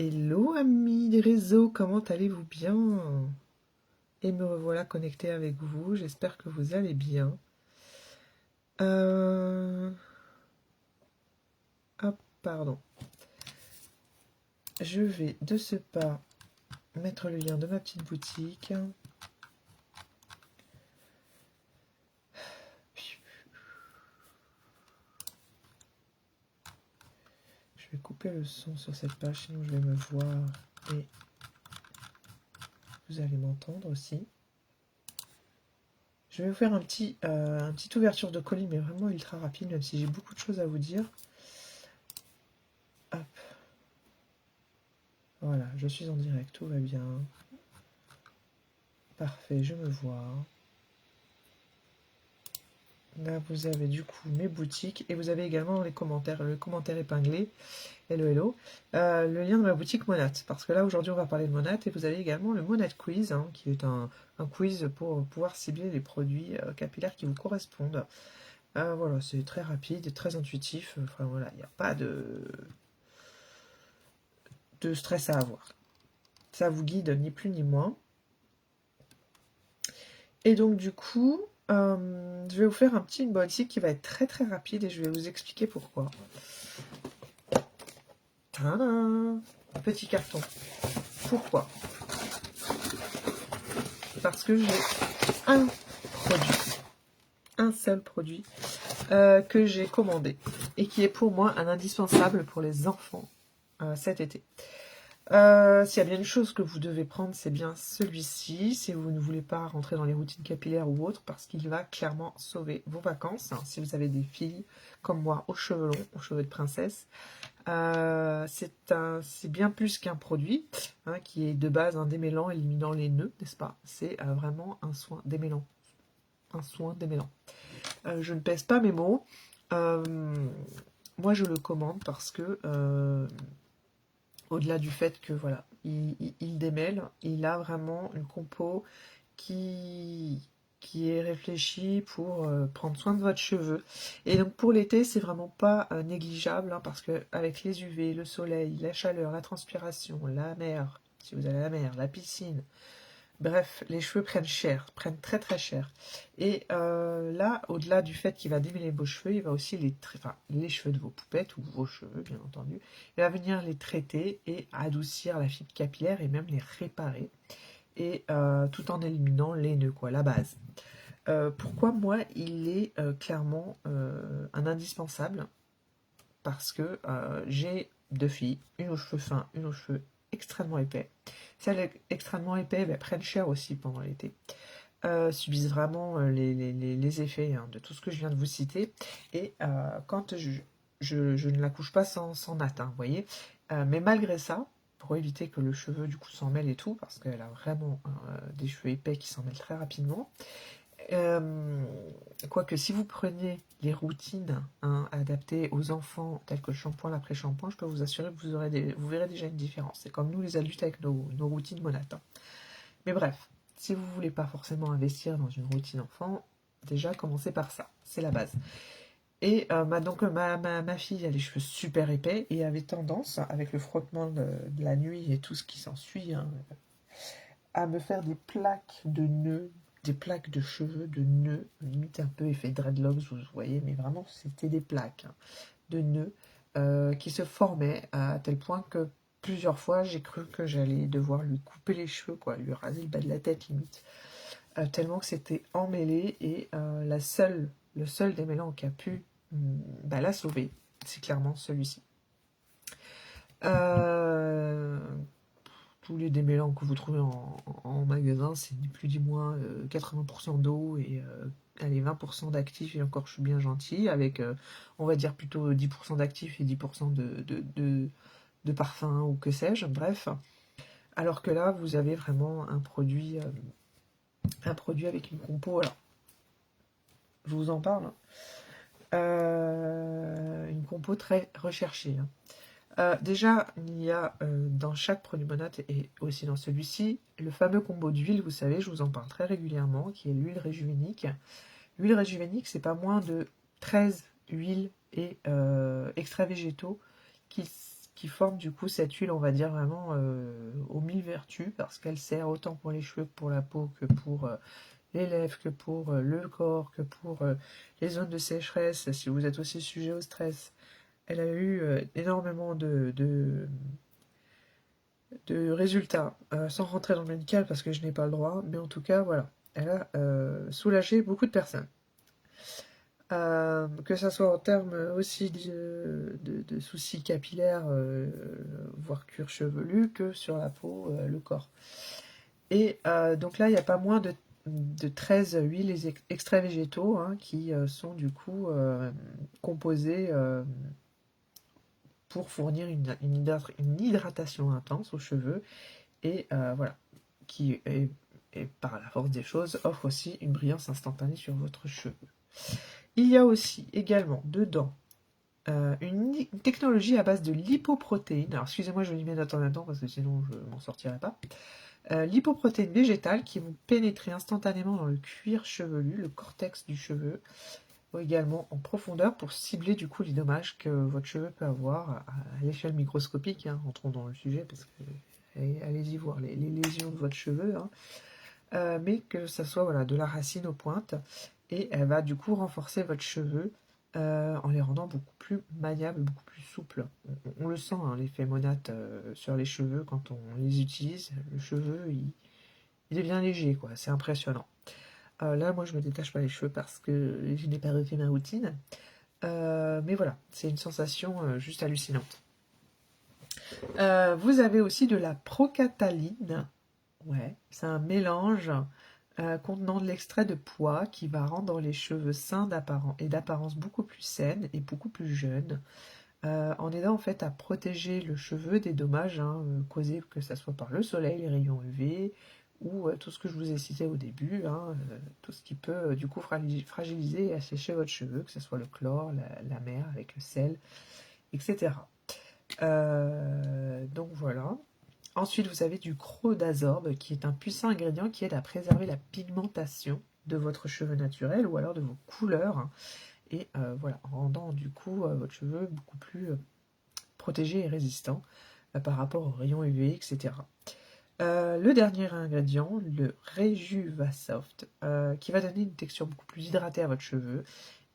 Hello amis des réseaux, comment allez-vous bien? Et me revoilà connecté avec vous, j'espère que vous allez bien. Hop, pardon. Je vais de ce pas mettre le lien de ma petite boutique. Je vais couper le son sur cette page, sinon je vais me voir et vous allez m'entendre aussi. Je vais vous faire une petite ouverture de colis, mais vraiment ultra rapide, même si j'ai beaucoup de choses à vous dire. Hop. Voilà, je suis en direct, tout va bien. Parfait, je me vois. Là, vous avez du coup mes boutiques et vous avez également les commentaires, le commentaire épinglé, hello hello, le lien de ma boutique Monat. Parce que là, aujourd'hui, on va parler de Monat et vous avez également le Monat Quiz, hein, qui est un quiz pour pouvoir cibler les produits capillaires qui vous correspondent. Voilà, c'est très rapide et très intuitif. Enfin voilà, il n'y a pas de stress à avoir. Ça vous guide ni plus ni moins. Et donc du coup, je vais vous faire un petit unboxing qui va être très très rapide et je vais vous expliquer pourquoi. Tadam! Petit carton. Pourquoi? Parce que j'ai un produit, un seul produit que j'ai commandé et qui est pour moi un indispensable pour les enfants cet été. S'il y a bien une chose que vous devez prendre, c'est bien celui-ci, si vous ne voulez pas rentrer dans les routines capillaires ou autres, parce qu'il va clairement sauver vos vacances. Si vous avez des filles comme moi aux cheveux longs, aux cheveux de princesse, c'est bien plus qu'un produit, hein, qui est de base un démêlant éliminant les nœuds, n'est-ce pas? C'est vraiment un soin démêlant. Un soin démêlant. Je ne pèse pas mes mots. Moi, je le commande parce que au-delà du fait que voilà, il démêle, il a vraiment une compo qui, qui est réfléchie pour prendre soin de votre cheveu. Et donc pour l'été, c'est vraiment pas négligeable, hein, parce que avec les UV, le soleil, la chaleur, la transpiration, la mer, si vous allez à la mer, la piscine, bref, les cheveux prennent cher, prennent très très cher. Et là, au-delà du fait qu'il va démêler vos cheveux, il va aussi les cheveux de vos poupettes, ou vos cheveux bien entendu, il va venir les traiter et adoucir la fibre capillaire et même les réparer. Et tout en éliminant les nœuds, quoi, la base. Pourquoi moi, il est clairement un indispensable? Parce que j'ai deux filles, une aux cheveux fins, une aux cheveux extrêmement épais. Celles extrêmement épais prennent cher aussi pendant l'été. Subissent vraiment les effets, hein, de tout ce que je viens de vous citer. Et quand je ne la couche pas sans natte, hein, vous voyez. Mais malgré ça, pour éviter que le cheveu du coup s'en mêle et tout, parce qu'elle a vraiment des cheveux épais qui s'en mêlent très rapidement. Quoique si vous prenez les routines, hein, adaptées aux enfants, telles que le shampoing, l'après-shampoing, je peux vous assurer que vous verrez déjà une différence. C'est comme nous les adultes avec nos routines monates, hein. Mais bref, si vous voulez pas forcément investir dans une routine enfant, déjà commencez par ça, c'est la base. Et donc ma fille a les cheveux super épais et avait tendance, avec le frottement de la nuit et tout ce qui s'ensuit, hein, à me faire des plaques de nœuds, des plaques de cheveux, de nœuds, limite un peu effet dreadlocks, vous voyez, mais vraiment c'était des plaques, hein, de nœuds qui se formaient à tel point que plusieurs fois j'ai cru que j'allais devoir lui couper les cheveux, quoi, lui raser le bas de la tête limite, tellement que c'était emmêlé et le seul démêlant qui a pu la sauver, c'est clairement celui-ci. Euh, Tous les démêlants que vous trouvez en magasin, c'est ni plus ni moins 80% d'eau et allez, 20% d'actifs, et encore je suis bien gentil, avec on va dire plutôt 10% d'actifs et 10% de parfum ou que sais-je, bref. Alors que là, vous avez vraiment un produit avec une compo, alors je vous en parle, hein. Une compo très recherchée, hein. Déjà, il y a dans chaque produit Monat et aussi dans celui-ci, le fameux combo d'huile, vous savez, je vous en parle très régulièrement, qui est l'huile régévénique. L'huile régévénique, c'est pas moins de 13 huiles et extraits végétaux qui, qui forme du coup cette huile, on va dire vraiment aux mille vertus, parce qu'elle sert autant pour les cheveux que pour la peau, que pour les lèvres, que pour le corps, que pour les zones de sécheresse, si vous êtes aussi sujet au stress. Elle a eu énormément de résultats, sans rentrer dans le médical parce que je n'ai pas le droit, mais en tout cas, voilà, elle a soulagé beaucoup de personnes. Que ça soit en termes aussi de soucis capillaires, voire cuir chevelu, que sur la peau, le corps. Et donc là, il n'y a pas moins de 13 huiles et extraits végétaux hein, qui sont du coup composés pour fournir une hydratation intense aux cheveux et voilà, qui et par la force des choses offre aussi une brillance instantanée sur votre cheveu. Il y a aussi également dedans une technologie à base de lipoprotéines. Alors excusez-moi, je lis mes notes en même temps parce que sinon je m'en sortirai pas. Lipoprotéines végétales qui vont pénétrer instantanément dans le cuir chevelu, le cortex du cheveu, ou également en profondeur pour cibler du coup les dommages que votre cheveu peut avoir à l'échelle microscopique. Hein, rentrons dans le sujet parce que allez-y voir les lésions de votre cheveu. Hein. Mais que ça soit voilà, de la racine aux pointes et elle va du coup renforcer votre cheveu en les rendant beaucoup plus maniables, beaucoup plus souples. On le sent, hein, l'effet monate sur les cheveux quand on les utilise. Le cheveu, il devient léger, quoi. C'est impressionnant. Là, moi, je me détache pas les cheveux parce que je n'ai pas refait ma routine. Mais voilà, c'est une sensation juste hallucinante. Vous avez aussi de la procataline. Ouais, c'est un mélange contenant de l'extrait de pois qui va rendre les cheveux sains et d'apparence beaucoup plus saine et beaucoup plus jeunes, en aidant en fait à protéger le cheveu des dommages hein, causés que ce soit par le soleil, les rayons UV ou tout ce que je vous ai cité au début, hein, tout ce qui peut du coup fragiliser et assécher votre cheveu, que ce soit le chlore, la mer avec le sel, etc. Donc voilà. Ensuite, vous avez du crodazorbe, qui est un puissant ingrédient qui aide à préserver la pigmentation de votre cheveu naturel ou alors de vos couleurs. Hein, et voilà, en rendant du coup votre cheveu beaucoup plus protégé et résistant par rapport aux rayons UV, etc. Le dernier ingrédient, le Rejuvasoft, qui va donner une texture beaucoup plus hydratée à votre cheveu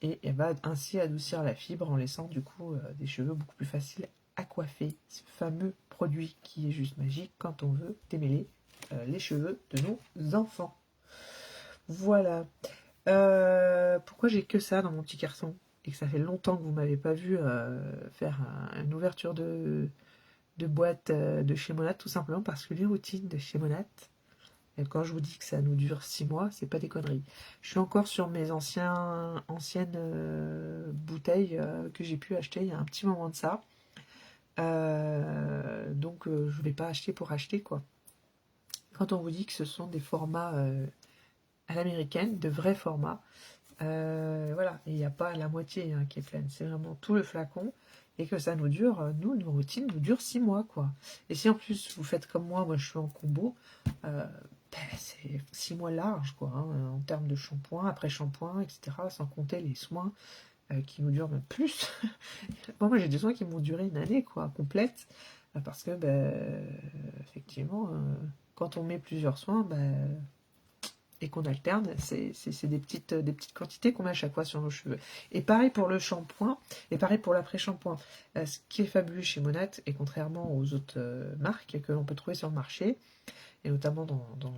et elle va ainsi adoucir la fibre en laissant du coup des cheveux beaucoup plus faciles à coiffer. Ce fameux produit qui est juste magique quand on veut démêler les cheveux de nos enfants. Voilà. Pourquoi j'ai que ça dans mon petit carton et que ça fait longtemps que vous m'avez pas vu faire une ouverture de boîte de chez Monat, tout simplement parce que les routines de chez Monat, et quand je vous dis que ça nous dure 6 mois, c'est pas des conneries. Je suis encore sur mes anciennes bouteilles que j'ai pu acheter il y a un petit moment de ça. Donc je vais pas acheter pour acheter quoi. Quand on vous dit que ce sont des formats à l'américaine, de vrais formats, voilà, et il n'y a pas la moitié hein, qui est pleine, c'est vraiment tout le flacon, et que ça nous dure, nous, nos routines nous durent 6 mois, quoi. Et si en plus vous faites comme moi je suis en combo, c'est 6 mois large, quoi, hein, en termes de shampoing, après shampoing, etc., sans compter les soins qui nous durent même plus. Moi j'ai des soins qui m'ont duré une année, quoi, complète, parce que, effectivement, quand on met plusieurs soins, et qu'on alterne, c'est des petites quantités qu'on met à chaque fois sur nos cheveux. Et pareil pour le shampoing, et pareil pour l'après-shampoing. Ce qui est fabuleux chez Monat, et contrairement aux autres marques que l'on peut trouver sur le marché, et notamment dans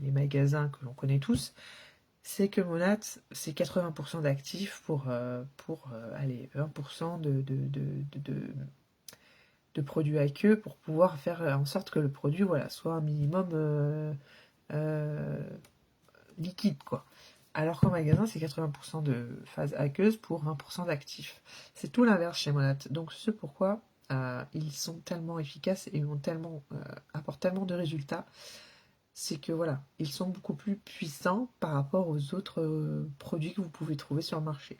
les magasins que l'on connaît tous, c'est que Monat, c'est 80% d'actifs pour allez, 20% de produits aqueux pour pouvoir faire en sorte que le produit voilà, soit un minimum euh, liquide, quoi. Alors qu'en magasin, c'est 80% de phase aqueuse pour 20% d'actifs. C'est tout l'inverse chez Monat. Donc, ce pourquoi ils sont tellement efficaces et apportent tellement de résultats, c'est que voilà, ils sont beaucoup plus puissants par rapport aux autres produits que vous pouvez trouver sur le marché.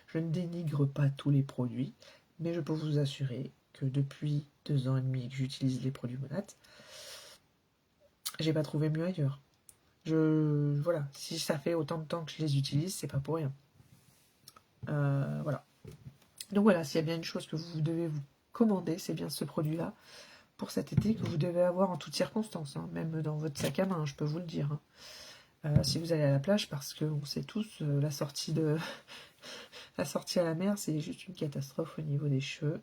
Je ne dénigre pas tous les produits, mais je peux vous assurer que depuis 2 ans et demi que j'utilise les produits Monat, j'ai pas trouvé mieux ailleurs. Voilà, si ça fait autant de temps que je les utilise, c'est pas pour rien. Voilà. Donc voilà, s'il y a bien une chose que vous devez vous commandé, c'est bien ce produit-là pour cet été que vous devez avoir en toutes circonstances, hein, même dans votre sac à main, je peux vous le dire. Si vous allez à la plage, parce qu'on sait tous, la sortie la sortie à la mer, c'est juste une catastrophe au niveau des cheveux.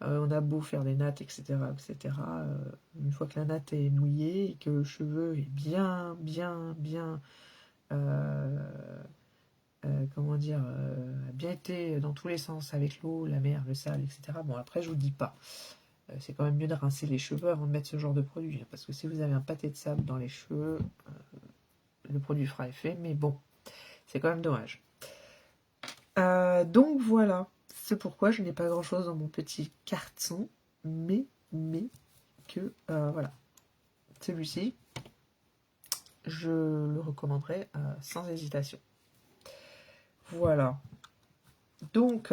On a beau faire des nattes, etc., etc. Une fois que la natte est mouillée et que le cheveu est bien, comment dire, bien été dans tous les sens avec l'eau, la mer, le sable, etc. Bon, après, je vous dis pas. C'est quand même mieux de rincer les cheveux avant de mettre ce genre de produit, hein, parce que si vous avez un pâté de sable dans les cheveux, le produit fera effet, mais bon, c'est quand même dommage. Donc voilà, c'est pourquoi je n'ai pas grand chose dans mon petit carton, mais que voilà, celui-ci, je le recommanderais sans hésitation. Voilà. Donc,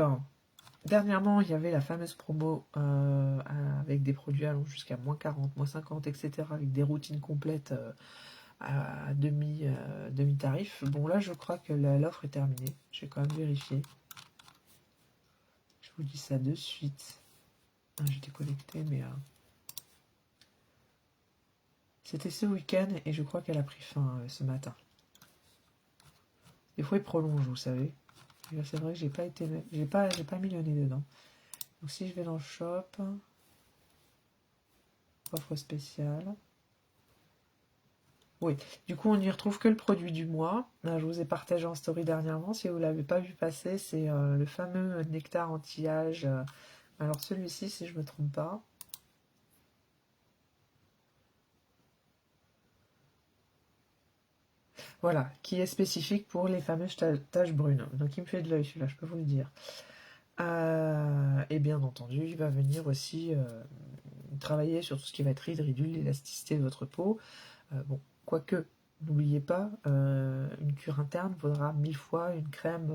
dernièrement, il y avait la fameuse promo avec des produits allant jusqu'à moins 40, moins 50, etc., avec des routines complètes à demi-tarif. Bon, là, je crois que l'offre est terminée. Je vais quand même vérifier. Je vous dis ça de suite. J'étais connectée, mais c'était ce week-end et je crois qu'elle a pris fin ce matin. Des fois, il prolonge, vous savez. Et là, c'est vrai que j'ai pas mis le nez dedans. Donc, si je vais dans le shop, offre spéciale. Oui, du coup, on n'y retrouve que le produit du mois. Je vous ai partagé en story dernièrement. Si vous ne l'avez pas vu passer, c'est le fameux nectar anti-âge. Alors, celui-ci, si je ne me trompe pas. Voilà, qui est spécifique pour les fameuses taches brunes. Donc, il me fait de l'œil, celui-là, je peux vous le dire. Et bien entendu, il va venir aussi travailler sur tout ce qui va être ridule, l'élasticité de votre peau. Bon, quoique, n'oubliez pas, une cure interne vaudra 1000 fois une crème.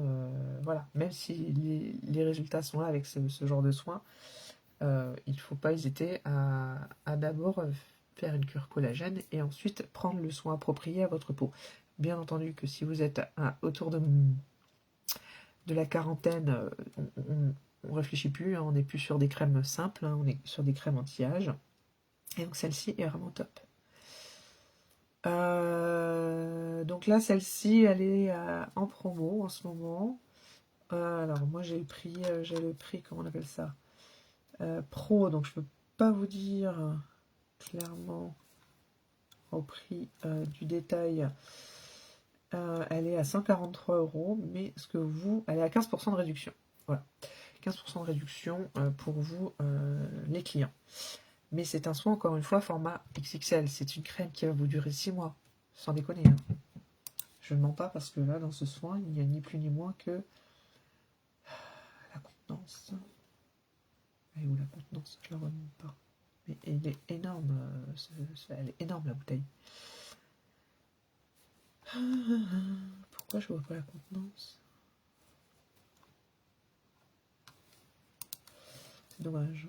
Voilà, même si les résultats sont là avec ce genre de soins, il ne faut pas hésiter à d'abord faire une cure collagène et ensuite prendre le soin approprié à votre peau. Bien entendu que si vous êtes autour de la quarantaine, on réfléchit plus, hein, on n'est plus sur des crèmes simples, hein, on est sur des crèmes anti-âge. Et donc celle-ci est vraiment top. Donc là, celle-ci, elle est en promo en ce moment. Alors moi j'ai le prix, comment on appelle ça, pro, donc je peux pas vous dire clairement au prix du détail. Elle est à 143 €, mais elle est à 15% de réduction. Voilà, 15% de réduction pour vous, les clients. Mais c'est un soin, encore une fois, format XXL. C'est une crème qui va vous durer 6 mois. Sans déconner. Hein. Je ne mens pas parce que là, dans ce soin, il n'y a ni plus ni moins que la contenance. Elle est où la contenance? Je la vois même pas. Mais elle est énorme. Elle est énorme, la bouteille. Pourquoi je vois pas la contenance? C'est dommage.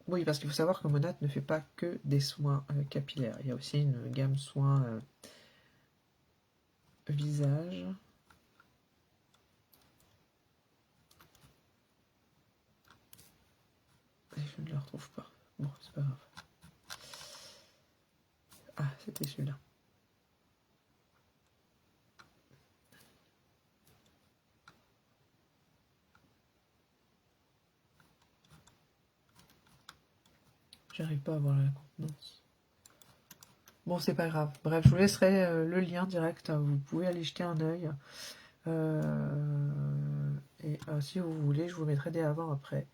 Oui, parce qu'il faut savoir que Monat ne fait pas que des soins capillaires. Il y a aussi une gamme soins visage. Et je ne le retrouve pas. Bon, c'est pas grave. Ah, c'était celui-là. J'arrive pas à voir la contenance. Bon, c'est pas grave. Bref, je vous laisserai le lien direct. Vous pouvez aller jeter un œil. Et si vous voulez, je vous mettrai des avant-après.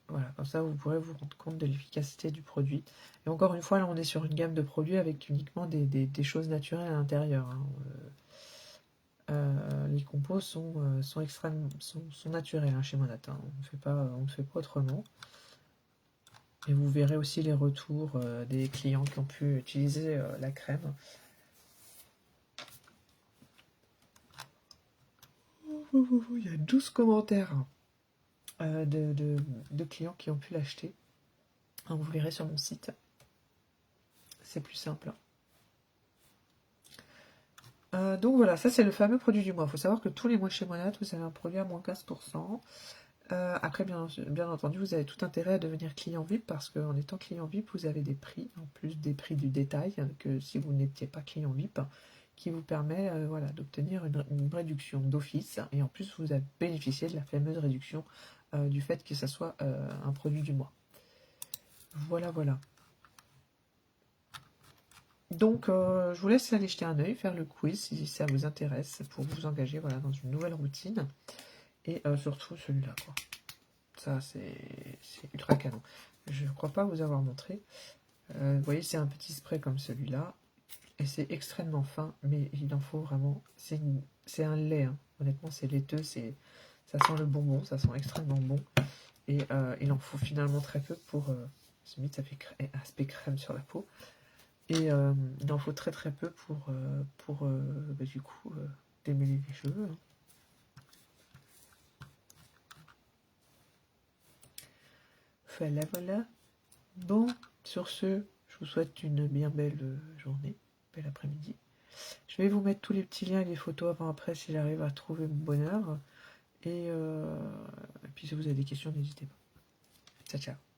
Voilà, comme ça vous pourrez vous rendre compte de l'efficacité du produit. Et encore une fois, là on est sur une gamme de produits avec uniquement des choses naturelles à l'intérieur. Hein. Les compos sont naturels hein, chez Monat. Hein. On ne fait pas autrement. Et vous verrez aussi les retours des clients qui ont pu utiliser la crème. Il y a 12 commentaires de clients qui ont pu l'acheter. Vous verrez sur mon site. C'est plus simple. Donc voilà, ça c'est le fameux produit du mois. Il faut savoir que tous les mois chez Monat, vous avez un produit à moins 15%. Après, bien entendu, vous avez tout intérêt à devenir client VIP parce qu'en étant client VIP, vous avez des prix, en plus des prix du détail, que si vous n'étiez pas client VIP, qui vous permet voilà, d'obtenir une réduction d'office. Et en plus, vous avez bénéficié de la fameuse réduction du fait que ça soit un produit du mois. Voilà, voilà. Donc, je vous laisse aller jeter un œil, faire le quiz si ça vous intéresse pour vous engager voilà, dans une nouvelle routine. Et surtout celui-là, quoi. Ça, c'est ultra canon. Je ne crois pas vous avoir montré. Vous voyez, c'est un petit spray comme celui-là. Et c'est extrêmement fin, mais il en faut vraiment. C'est un lait, hein. Honnêtement, c'est laiteux. Ça sent le bonbon, ça sent extrêmement bon. Et il en faut finalement très peu pour. Limite, ça fait aspect crème sur la peau. Et il en faut très très peu pour du coup, démêler les cheveux, hein. Voilà, voilà. Bon, sur ce, je vous souhaite une bien belle journée, bel après-midi. Je vais vous mettre tous les petits liens et les photos avant-après si j'arrive à trouver mon bonheur. Et puis si vous avez des questions, n'hésitez pas. Ciao, ciao.